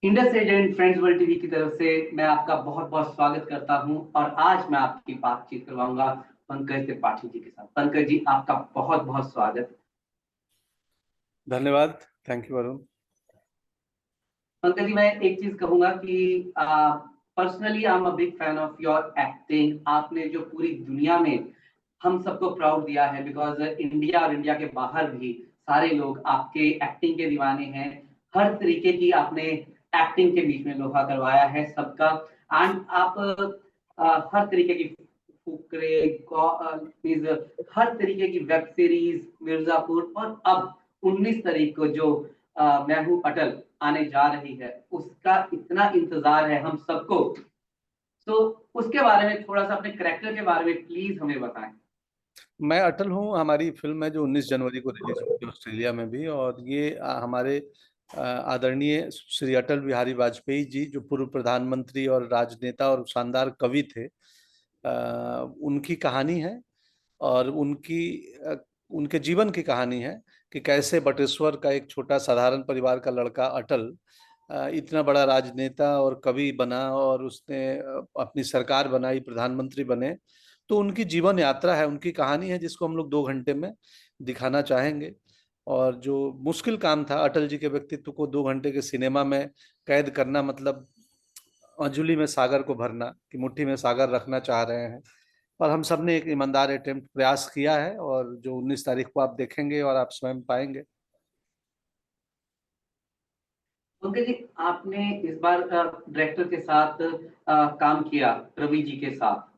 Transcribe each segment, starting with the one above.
Indus agent friends world TV की तरफ से मैं आपका बहुत बहुत स्वागत करता हूं। और आज मैं आपकी बातचीत करवाऊंगा पंकज त्रिपाठी जी के साथ। पंकज जी, आपका बहुत बहुत स्वागत। धन्यवाद। Thank you Varun. पंकज जी, मैं एक चीज कहूंगा कि personally I am a big fan of your acting. आपने जो पूरी दुनिया में हम सबको प्राउड दिया है, बिकॉज इंडिया और इंडिया के बाहर भी सारे लोग आपके एक्टिंग के दीवाने हैं। हर तरीके की आपने एक्टिंग के बीच में लोहा करवाया है सबका। एंड आप हर तरीके की फुकरे मीन्स हर तरीके की वेब सीरीज मिर्जापुर, और अब 19 तारीख को जो मैं हूं अटल आने जा रही है, उसका इतना इंतजार है हम सबको। तो उसके बारे में थोड़ा सा, अपने करेक्टर के बारे में प्लीज हमें बताएं। मैं अटल हूँ हमारी फिल्म है जो 19 जनवरी को रिलीज हुई थी ऑस्ट्रेलिया में भी। और ये हमारे आदरणीय श्री अटल बिहारी वाजपेयी जी जो पूर्व प्रधानमंत्री और राजनेता और शानदार कवि थे, उनकी कहानी है। और उनके जीवन की कहानी है कि कैसे बटेश्वर का एक छोटा साधारण परिवार का लड़का अटल इतना बड़ा राजनेता और कवि बना और उसने अपनी सरकार बनाई, प्रधानमंत्री बने। तो उनकी जीवन यात्रा है, उनकी कहानी है जिसको हम लोग 2 घंटे में दिखाना चाहेंगे। और जो मुश्किल काम था अटल जी के व्यक्तित्व को 2 घंटे के सिनेमा में कैद करना, मतलब अंजुलि में सागर को भरना, कि मुट्ठी में सागर रखना चाह रहे हैं। पर हम सब ने एक ईमानदार अटेम्प्ट प्रयास किया है, और जो 19 तारीख को आप देखेंगे और आप स्वयं पाएंगे। पंकज जी, आपने इस बार डायरेक्टर के साथ काम किया, रवि जी के साथ।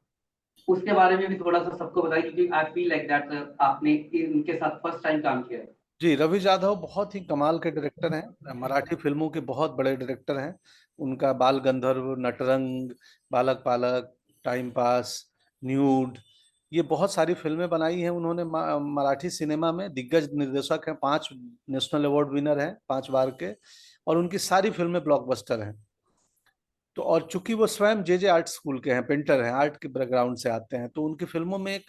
उसके बारे में भी थोड़ा सा सबको बताइए, क्योंकि आई फील लाइक दैट आपने इनके साथ फर्स्ट टाइम काम किया है। जी, रवि जाधव बहुत ही कमाल के डायरेक्टर हैं, मराठी फिल्मों के बहुत बड़े डायरेक्टर हैं। उनका बाल गंधर्व, नटरंग, बालक पालक, टाइम पास, न्यूड, ये बहुत सारी फिल्में बनाई हैं उन्होंने। मराठी सिनेमा में दिग्गज निर्देशक हैं, 5 नेशनल अवार्ड विनर हैं 5 बार के। और उनकी सारी फिल्में ब्लॉकबस्टर हैं। तो और चूंकि वो स्वयं जे जे आर्ट स्कूल के हैं, पेंटर हैं, आर्ट के बैकग्राउंड से आते हैं, तो उनकी फिल्मों में एक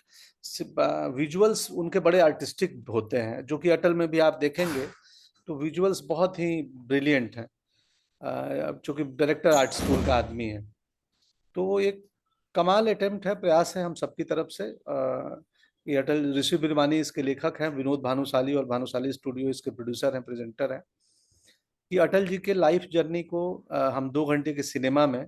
विजुअल्स उनके बड़े आर्टिस्टिक होते हैं, जो कि अटल में भी आप देखेंगे। तो विजुअल्स बहुत ही ब्रिलियंट हैं। चूंकि डायरेक्टर आर्ट स्कूल का आदमी है, तो वो एक कमाल अटेम्प्ट है, प्रयास है हम सबकी तरफ से। ये अटल, ऋषि बिरवानी इसके लेखक हैं, विनोद भानुशाली और भानुशाली स्टूडियो इसके प्रोड्यूसर हैं, प्रेजेंटर हैं। कि अटल जी के लाइफ जर्नी को हम 2 घंटे के सिनेमा में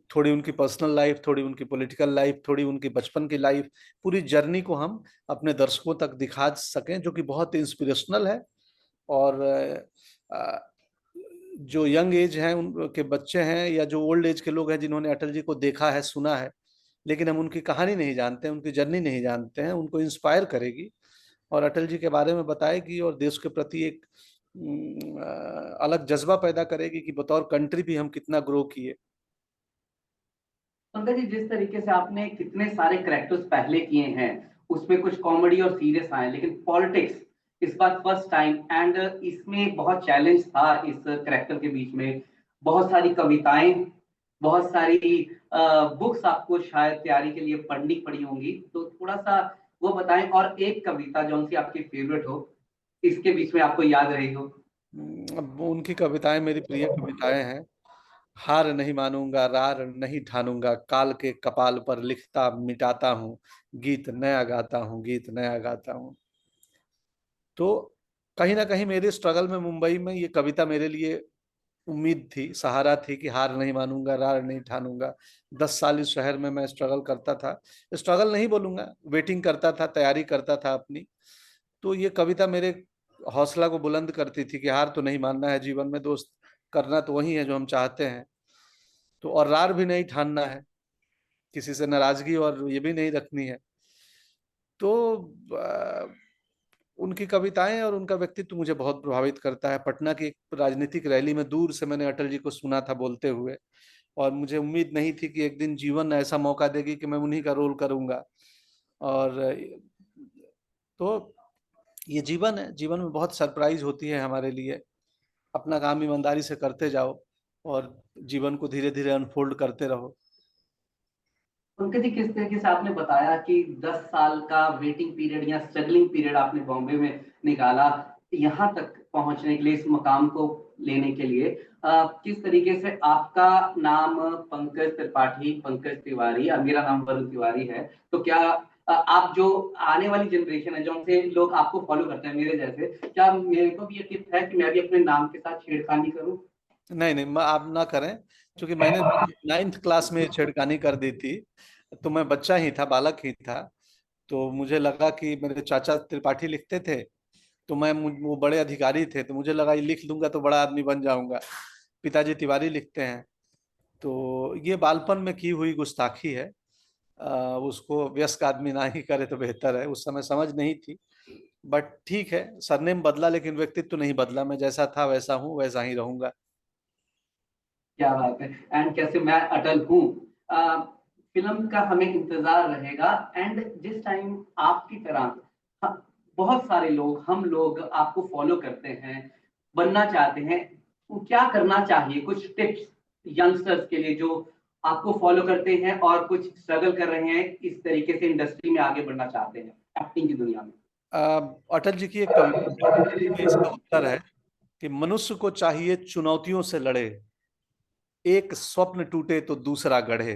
थोड़ी उनकी पर्सनल लाइफ, थोड़ी उनकी पॉलिटिकल लाइफ, थोड़ी उनकी बचपन की लाइफ, पूरी जर्नी को हम अपने दर्शकों तक दिखा सकें, जो कि बहुत इंस्पिरेशनल है। और जो यंग एज हैं, उनके बच्चे हैं, या जो ओल्ड एज के लोग हैं जिन्होंने अटल जी को देखा है, सुना है, लेकिन हम उनकी कहानी नहीं जानते हैं, उनकी जर्नी नहीं जानते हैं, उनको इंस्पायर करेगी और अटल जी के बारे में बताएगी, और देश के प्रति एक अलग जज्बा पैदा करेगी कि बतौर कंट्री भी हम कितना ग्रो किए। पंकज जी, जिस तरीके से आपने कितने सारे करेक्टर्स पहले किए हैं, उसमें कुछ कॉमेडी और सीरियस आए, लेकिन पॉलिटिक्स इस बार फर्स्ट टाइम। एंड इसमें बहुत चैलेंज था इस करेक्टर के बीच में। बहुत सारी कविताएं, बहुत सारी बुक्स आपको शायद तैयारी के लिए पढ़नी पड़ी होंगी, तो थोड़ा सा वो बताएं। और एक कविता जो सी आपकी फेवरेट हो, इसके बीच में आपको याद रही हो। अब उनकी कविताएं मेरी प्रिय कविताएं हैं। हार नहीं मानूंगा, रार नहीं ठानूंगा, काल के कपाल पर लिखता मिटाता हूँ, गीत नया गाता हूँ, गीत नया गाता हूँ। तो कहीं ना कहीं मेरे स्ट्रगल में मुंबई में ये कविता मेरे लिए उम्मीद थी, सहारा थी, कि हार नहीं मानूंगा, रार नहीं ठानूंगा। 10 साल इस शहर में मैं स्ट्रगल करता था, स्ट्रगल नहीं बोलूंगा, वेटिंग करता था, तैयारी करता था अपनी। तो ये कविता मेरे हौसला को बुलंद करती थी कि हार तो नहीं मानना है जीवन में दोस्त, करना तो वही है जो हम चाहते हैं। तो और रार भी नहीं ठानना है, किसी से नाराजगी और ये भी नहीं रखनी है। तो उनकी कविताएं और उनका व्यक्तित्व मुझे बहुत प्रभावित करता है। पटना की एक राजनीतिक रैली में दूर से मैंने अटल जी को सुना था बोलते हुए, और मुझे उम्मीद नहीं थी कि एक दिन जीवन ऐसा मौका देगी कि मैं उन्हीं का रोल करूंगा। और तो ये जीवन है, जीवन में बहुत सरप्राइज होती है हमारे लिए। अपना काम ईमानदारी से करते जाओ और जीवन को धीरे धीरे अनफोल्ड करते रहो। पंकज जी, किस तरीके से आपने बताया कि 10 साल का वेटिंग पीरियड या स्ट्रगलिंग पीरियड आपने बॉम्बे में निकाला यहाँ तक पहुंचने के लिए, इस मकाम को लेने के लिए किस तरीके से आपका नाम पंकज त्रिपाठी, पंकज तिवारी, मेरा नाम वरुण तिवारी है, तो क्या आप जो आने वाली जनरेशन है, जो से लोग आपको फॉलो करते हैं मेरे जैसे, क्या मेरे को भी ये टिप है कि मैं भी अपने नाम के साथ छेड़खानी करूं? नहीं नहीं, आप ना करें, क्योंकि मैंने 9th क्लास में छेड़खानी कर दी थी। तो मैं बच्चा ही था, बालक ही था। तो मुझे लगा कि मेरे चाचा त्रिपाठी लिखते थे, तो वो बड़े अधिकारी थे, तो मुझे लगा ये लिख लूंगा तो बड़ा आदमी बन जाऊंगा। पिताजी तिवारी लिखते हैं। तो ये बालपन में की हुई गुस्ताखी है। उसको वयस्क आदमी ना ही करे तो बेहतर है। उस समय समझ नहीं थी। बट ठीक है, सरनेम बदला लेकिन व्यक्तित्व तो नहीं बदला। मैं जैसा था वैसा हूँ, वैसा ही रहूंगा। क्या बात है। एंड कैसे मैं अटल हूँ। फिल्म का हमें इंतजार रहेगा। एंड जिस टाइम आपकी तरह बहुत सारे लोग, हम लोग आपको फॉलो करते हैं, बनना चाहते हैं, तो क्या करना चाहिए? कुछ टिप्स यंगस्टर्स के लिए जो आपको फॉलो करते हैं और कुछ स्ट्रगल कर रहे हैं, इस तरीके से इंडस्ट्री में आगे बढ़ना चाहते हैं एक्टिंग की दुनिया में। अटल जी की एक कविता है, इसका उत्तर है कि मनुष्य को चाहिए चुनौतियों से लड़े, एक स्वप्न टूटे तो दूसरा गढ़े।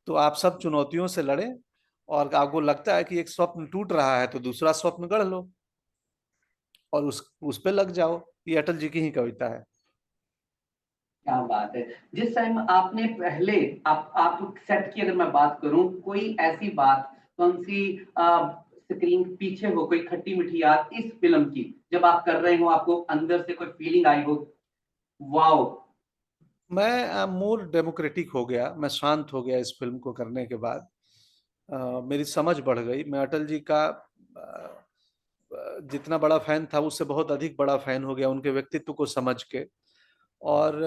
तो आप सब चुनौतियों से लड़े, और आपको लगता है कि एक स्वप्न टूट रहा है तो दूसरा स्वप्न गढ़ लो और उस पे लग जाओ। ये अटल जी की ही कविता है। क्या बात है। जिस टाइम आपने पहले आप सेट की अगर मैं बात करूं, कोई ऐसी बात, कौन सी स्क्रीन पीछे हो, कोई खट्टी मीठी याद इस फिल्म की, जब आप कर रहे हो आपको अंदर से कोई फीलिंग आई हो, वाओ? मैं मोर डेमोक्रेटिक हो गया, मैं शांत हो गया इस फिल्म को करने के बाद। मेरी समझ बढ़ गई। मैं अटल जी का जितना बड़ा फैन था उससे बहुत अधिक बड़ा फैन हो गया उनके व्यक्तित्व को समझ के। और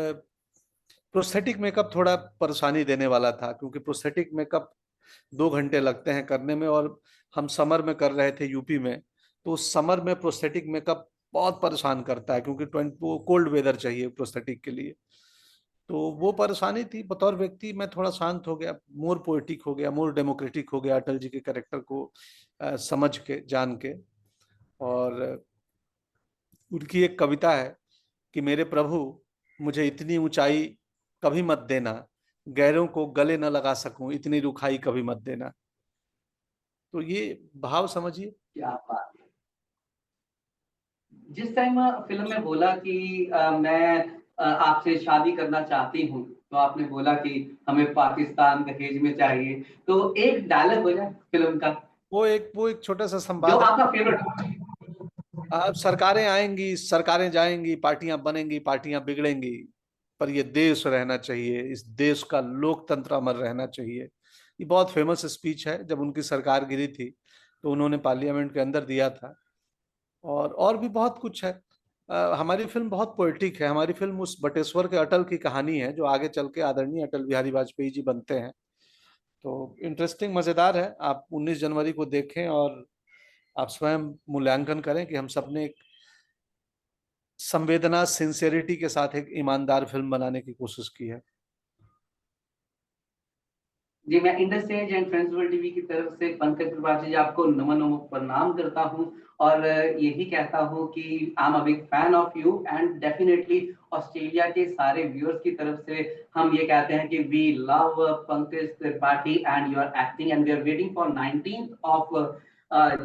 प्रोस्थेटिक मेकअप थोड़ा परेशानी देने वाला था, क्योंकि प्रोस्थेटिक मेकअप 2 घंटे लगते हैं करने में, और हम समर में कर रहे थे यूपी में। तो उस समर में प्रोस्थेटिक मेकअप बहुत परेशान करता है, क्योंकि वो कोल्ड वेदर चाहिए प्रोस्थेटिक के लिए। तो वो परेशानी थी। बतौर व्यक्ति मैं थोड़ा शांत हो गया, मोर पोएटिक हो गया, मोर डेमोक्रेटिक हो गया अटल जी के कैरेक्टर को समझ के, जान के। और उनकी एक कविता है कि मेरे प्रभु, मुझे इतनी ऊंचाई कभी मत देना, गैरों को गले न लगा सकूं इतनी रुखाई कभी मत देना। तो ये भाव समझिए। क्या बात है। जिस टाइम फिल्म में बोला कि मैं आपसे शादी करना चाहती हूँ, तो आपने बोला कि हमें पाकिस्तान दहेज में चाहिए, तो एक डायलॉग हो जाए फिल्म का, वो एक छोटा सा जो संवाद आपका है। फेवरेट। अब सरकारें आएंगी, सरकारें जाएंगी, पार्टियां बनेंगी, पार्टियां बिगड़ेंगी, पर ये देश रहना चाहिए, इस देश का लोकतंत्र अमर रहना चाहिए। ये बहुत फेमस स्पीच है। जब उनकी सरकार गिरी थी तो उन्होंने पार्लियामेंट के अंदर दिया था। और भी बहुत कुछ है। हमारी फिल्म बहुत पोएटिक है। हमारी फिल्म उस बटेश्वर के अटल की कहानी है, जो आगे चल के आदरणीय अटल बिहारी वाजपेयी जी बनते हैं। तो इंटरेस्टिंग, मजेदार है। आप 19 जनवरी को देखें और आप स्वयं मूल्यांकन करें कि हम सबने एक संवेदना, सिंसेरिटी के साथ एक ईमानदार फिल्म बनाने की कोशिश की है। जी, मैं इंडस्ट्रेज एंड फ्रेंड्स वर्ल्ड टीवी की तरफ से पंकज त्रिपाठी जी आपको नमन और प्रणाम करता हूं, और यही कहता हूं कि आई am a big fan of you. And definitely Australia के सारे व्यूअर्स की तरफ से हम ये कहते हैं कि we love Pankaj Tripathi and your acting, and we are waiting for 19th of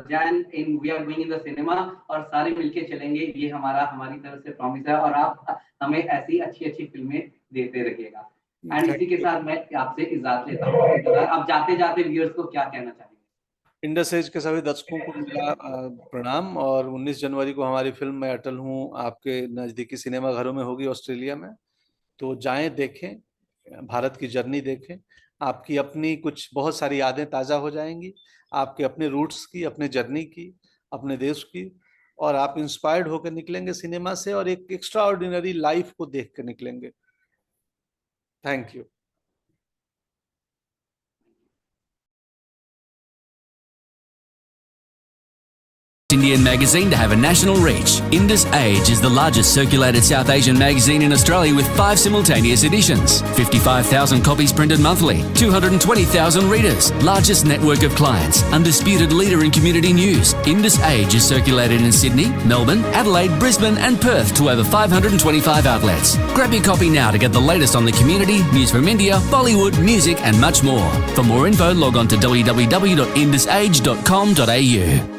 Jan in we are going in the cinema, और सारे मिलके चलेंगे, ये हमारी तरफ से प्रॉमिस है, और आप हमें ऐसी अच्छी अच्छी फिल्में देते रहिएगा। एंड थैंक इसी के यू। साथ मैं आपसे इजाजत लेता हूँ। अब जाते जाते व्यूअर्स को क्या कहना चाहेंगे? इंडस एज के सभी दर्शकों को मेरा प्रणाम। और 19 जनवरी को हमारी फिल्म मैं अटल हूँ आपके नज़दीकी सिनेमा घरों में होगी ऑस्ट्रेलिया में। तो जाएं, देखें, भारत की जर्नी देखें। आपकी अपनी कुछ बहुत सारी यादें ताज़ा हो जाएंगी, आपके अपने रूट्स की, अपने जर्नी की, अपने देश की। और आप इंस्पायर्ड होकर निकलेंगे सिनेमा से, और एक एक्स्ट्रा ऑर्डिनरी लाइफ को देख कर निकलेंगे। Thank you. Indian magazine to have a national reach. Indus Age is the largest circulated South Asian magazine in Australia with 5 simultaneous editions, 55,000 copies printed monthly, 220,000 readers, largest network of clients, undisputed leader in community news. Indus Age is circulated in Sydney, Melbourne, Adelaide, Brisbane and Perth to over 525 outlets. Grab your copy now to get the latest on the community, news from India, Bollywood, music and much more. For more info, log on to www.indusage.com.au.